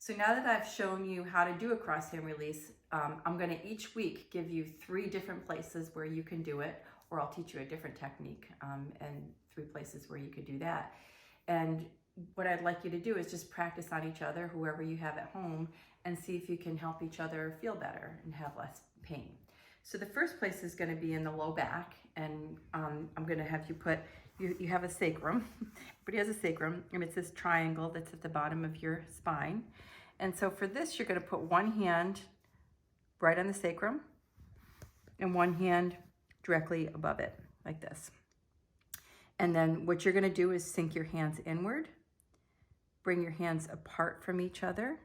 So now that I've shown you how to do a crosshand release, I'm going to each week give you 3 different places where you can do it, or I'll teach you a different technique and 3 places where you could do that. And what I'd like you to do is just practice on each other, whoever you have at home, and see if you can help each other feel better and have less pain. So the first place is going to be in the low back, and I'm going to have you put, you have a sacrum, everybody has a sacrum, and it's this triangle that's at the bottom of your spine. And so for this, you're going to put one hand right on the sacrum and one hand directly above it, like this. And then what you're going to do is sink your hands inward, bring your hands apart from each other,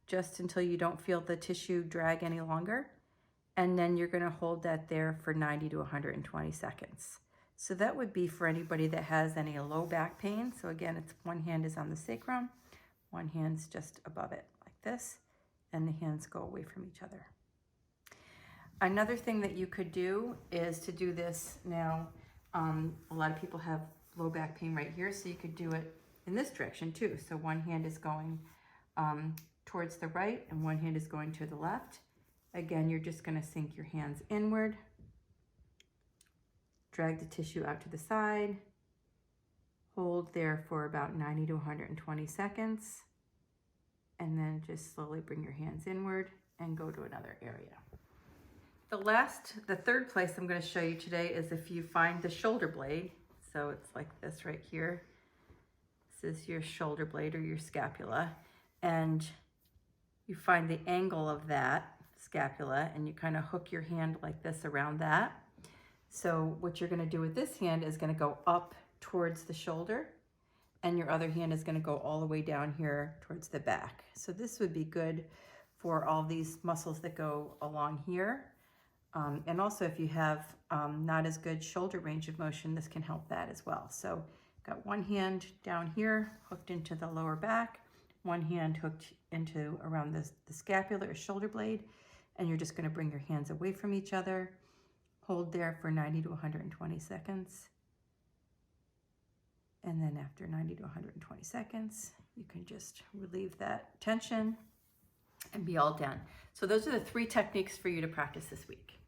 just until you don't feel the tissue drag any longer. And then you're going to hold that there for 90 to 120 seconds. So that would be for anybody that has any low back pain. So again, it's one hand is on the sacrum, one hand's just above it like this, and the hands go away from each other. Another thing that you could do is to do this now. A lot of people have low back pain right here, so you could do it in this direction too. So one hand is going towards the right and one hand is going to the left. Again, you're just going to sink your hands inward, drag the tissue out to the side, hold there for about 90 to 120 seconds, and then just slowly bring your hands inward and go to another area. The third place I'm going to show you today is if you find the shoulder blade. So it's like this right here. This is your shoulder blade or your scapula, and you find the angle of that scapula and you kind of hook your hand like this around that. So what you're going to do with this hand is going to go up towards the shoulder, and your other hand is going to go all the way down here towards the back. So this would be good for all these muscles that go along here. And also if you have not as good shoulder range of motion, this can help that as well. So got one hand down here hooked into the lower back, one hand hooked into around the scapula or shoulder blade, and you're just going to bring your hands away from each other, hold there for 90 to 120 seconds. And then after 90 to 120 seconds, you can just relieve that tension and be all done. So those are the 3 techniques for you to practice this week.